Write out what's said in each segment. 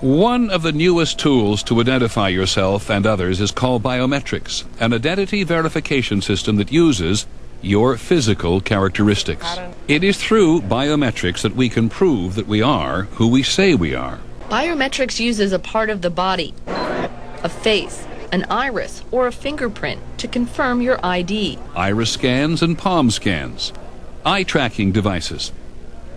One of the newest tools to identify yourself and others is called biometrics, an identity verification system that uses your physical characteristics. It is through biometrics that we can prove that we are who we say we are. Biometrics uses a part of the body, a face, an iris, or a fingerprint to confirm your ID. Iris scans and palm scans, eye tracking devices,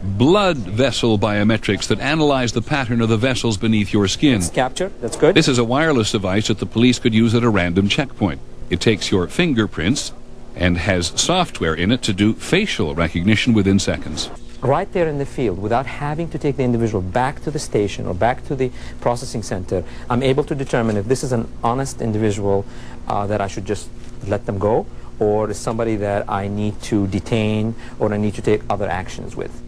blood vessel biometrics that analyze the pattern of the vessels beneath your skin. It's captured. That's good. This is a wireless device that the police could use at a random checkpoint. It takes your fingerprints and has software in it to do facial recognition within seconds. Right there in the field, without having to take the individual back to the station or back to the processing center, I'm able to determine if this is an honest individual that I should just let them go, or is somebody that I need to detain or I need to take other actions with.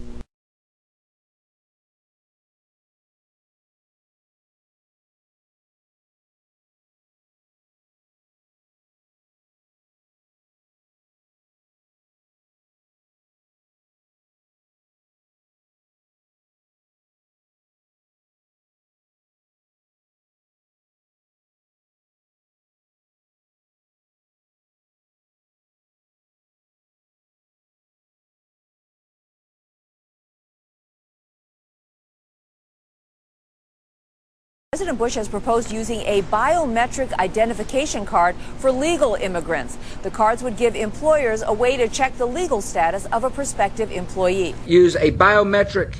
President Bush has proposed using a biometric identification card for legal immigrants. The cards would give employers a way to check the legal status of a prospective employee. Use a biometric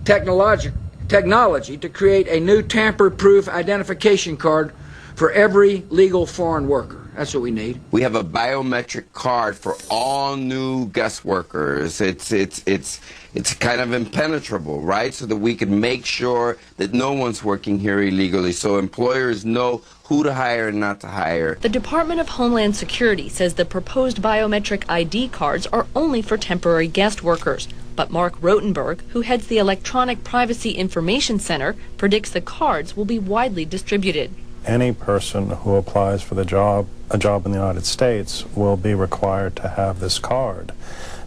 technology to create a new tamper-proof identification card for every legal foreign worker. That's what we need. We have a biometric card for all new guest workers. It's kind of impenetrable, right? So that we can make sure that no one's working here illegally, so employers know who to hire and not to hire. The Department of Homeland Security says the proposed biometric ID cards are only for temporary guest workers. But Mark Rotenberg, who heads the Electronic Privacy Information Center, predicts the cards will be widely distributed. Any person who applies for a job in the United States will be required to have this card,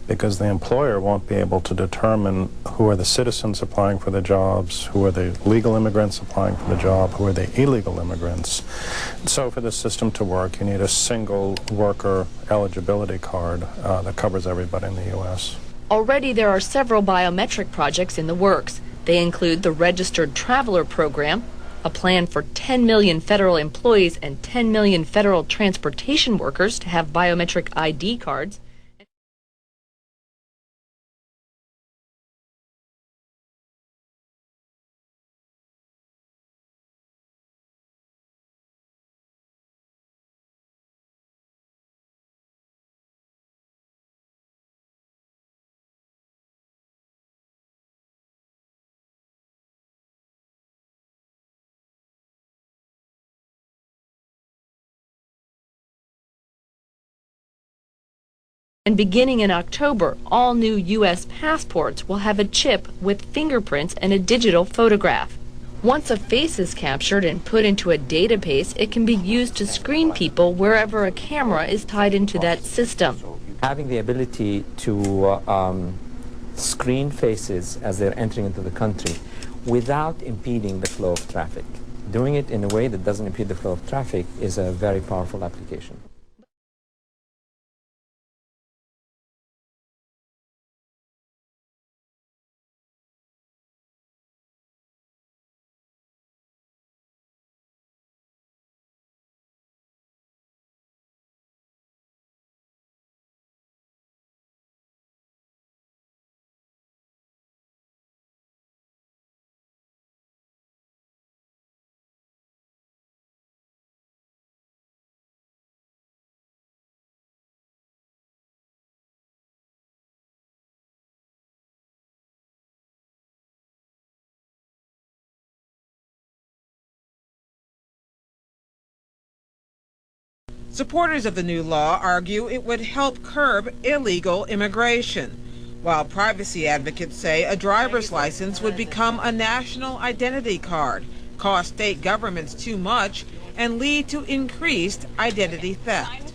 because the employer won't be able to determine who are the citizens applying for the jobs, who are the legal immigrants applying for the job, who are the illegal immigrants. So for the system to work, you need a single worker eligibility card that covers everybody in the U.S. Already there are several biometric projects in the works. They include the Registered Traveler Program, a plan for 10 million federal employees and 10 million federal transportation workers to have biometric ID cards. And beginning in October, all new U.S. passports will have a chip with fingerprints and a digital photograph. Once a face is captured and put into a database, it can be used to screen people wherever a camera is tied into that system. Having the ability to screen faces as they're entering into the country without impeding the flow of traffic. Doing it in a way that doesn't impede the flow of traffic is a very powerful application. Supporters of the new law argue it would help curb illegal immigration, while privacy advocates say a driver's license would become a national identity card, cost state governments too much, and lead to increased identity theft.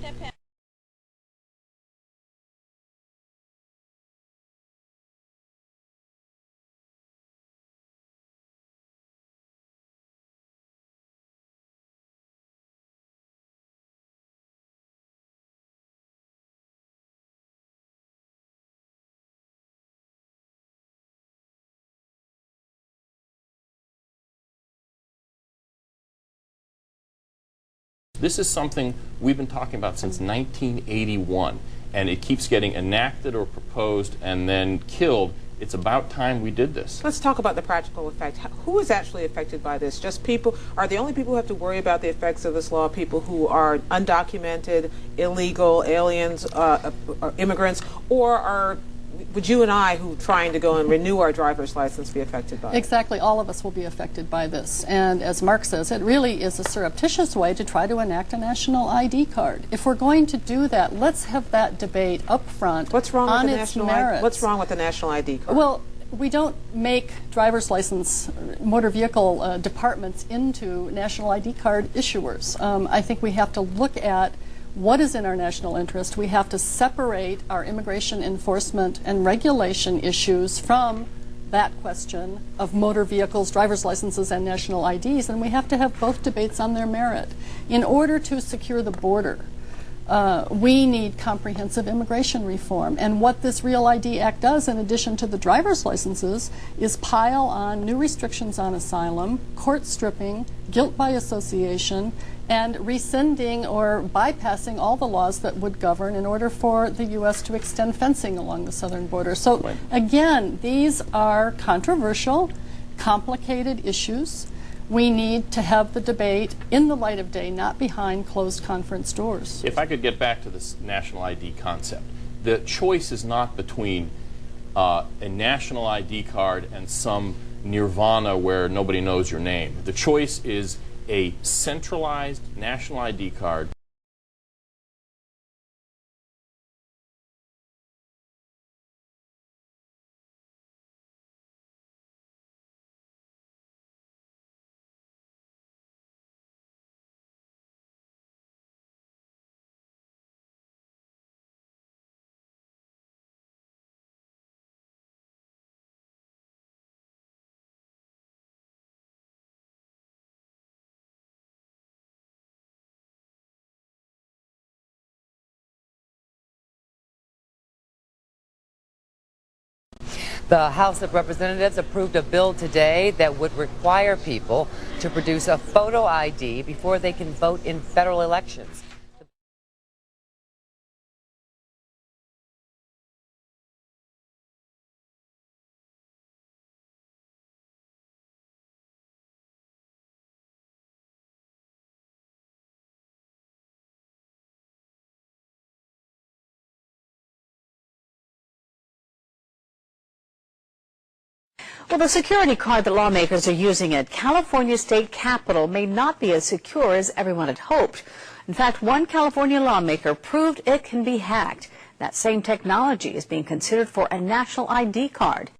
This is something we've been talking about since 1981, and it keeps getting enacted or proposed and then killed. It's about time we did this. Let's talk about the practical effect. Who is actually affected by this? Just people? Are the only people who have to worry about the effects of this law people who are undocumented, illegal, aliens, immigrants, or would you and I, who are trying to go and renew our driver's license, be affected by it? Exactly. All of us will be affected by this. And as Mark says, it really is a surreptitious way to try to enact a national ID card. If we're going to do that, let's have that debate up front What's wrong on with the its national merits. What's wrong with the national ID card? Well, we don't make driver's license motor vehicle departments into national ID card issuers. I think we have to look at what is in our national interest. We have to separate our immigration enforcement and regulation issues from that question of motor vehicles, driver's licenses, and national IDs, and we have to have both debates on their merit. In order to secure the border, we need comprehensive immigration reform. And what this Real ID Act does, in addition to the driver's licenses, is pile on new restrictions on asylum, court stripping, guilt by association, and rescinding or bypassing all the laws that would govern in order for the U.S. to extend fencing along the southern border. So again, these are controversial, complicated issues. We need to have the debate in the light of day, not behind closed conference doors. If I could get back to this national ID concept, the choice is not between a national ID card and some nirvana where nobody knows your name. The choice is a centralized national ID card. The House of Representatives approved a bill today that would require people to produce a photo ID before they can vote in federal elections. Well, the security card that lawmakers are using at California State Capitol may not be as secure as everyone had hoped. In fact, one California lawmaker proved it can be hacked. That same technology is being considered for a national ID card.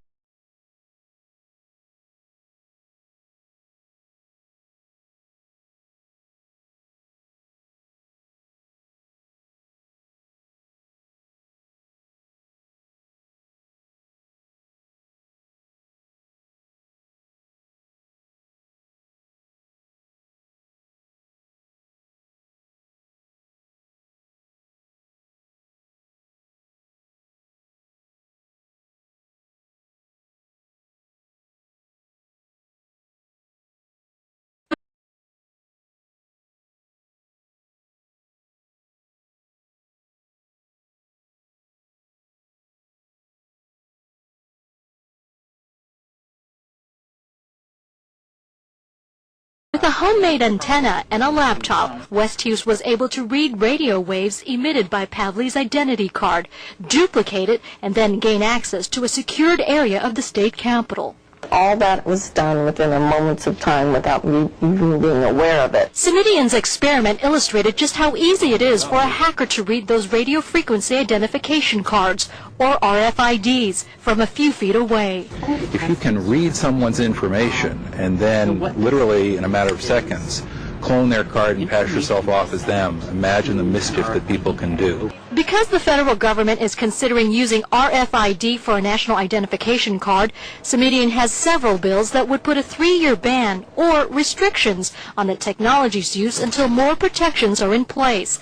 With a homemade antenna and a laptop, West Hughes was able to read radio waves emitted by Pavley's identity card, duplicate it, and then gain access to a secured area of the state capitol. All that was done within a moments of time without me even being aware of it. Simidian's experiment illustrated just how easy it is for a hacker to read those radio frequency identification cards, or RFIDs, from a few feet away. If you can read someone's information and then literally in a matter of seconds clone their card and pass yourself off as them, imagine the mischief that people can do. Because the federal government is considering using RFID for a national identification card, Simidian has several bills that would put a 3-year ban or restrictions on the technology's use until more protections are in place.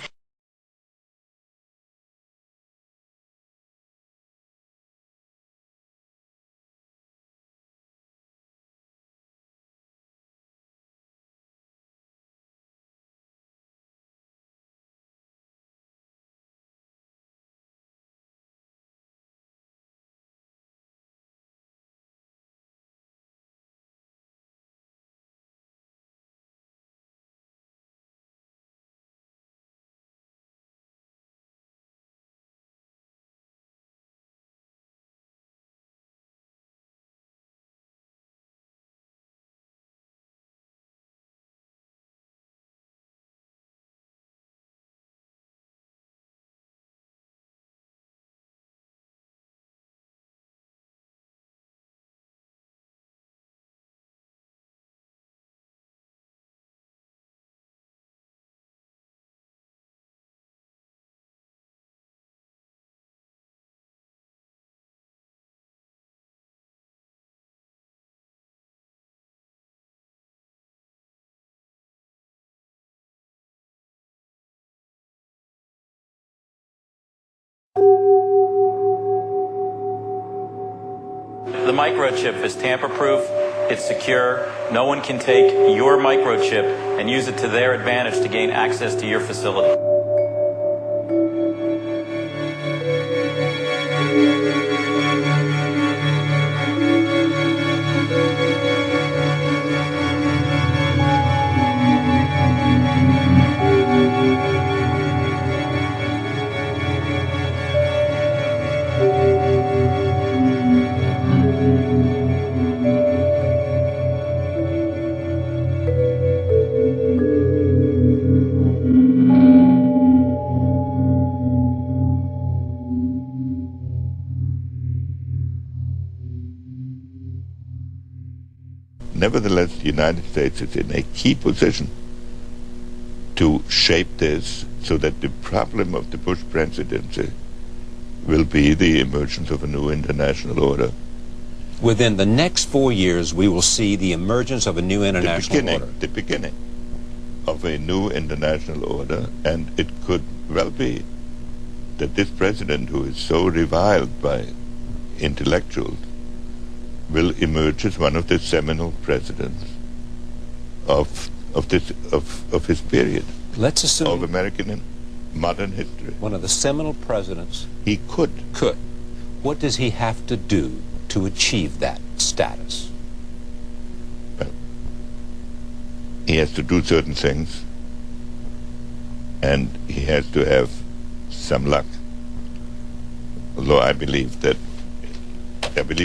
The microchip is tamper-proof, it's secure, no one can take your microchip and use it to their advantage to gain access to your facility. Nevertheless, the United States is in a key position to shape this so that the problem of the Bush presidency will be the emergence of a new international order. Within the next 4 years, we will see the emergence of a new international order. The beginning of a new international order, and it could well be that this president, who is so reviled by intellectuals, will emerge as one of the seminal presidents of his period. Let's assume of American modern history. One of the seminal presidents. He could. What does he have to do to achieve that status? Well, he has to do certain things, and he has to have some luck. Although I believe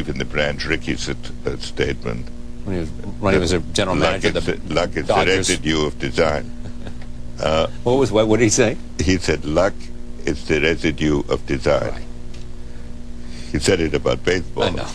in the Branch Rickey statement. When he was a general manager of the luck is Dodgers. the residue of design. What did he say? He said luck is the residue of design. Right. He said it about baseball. I know.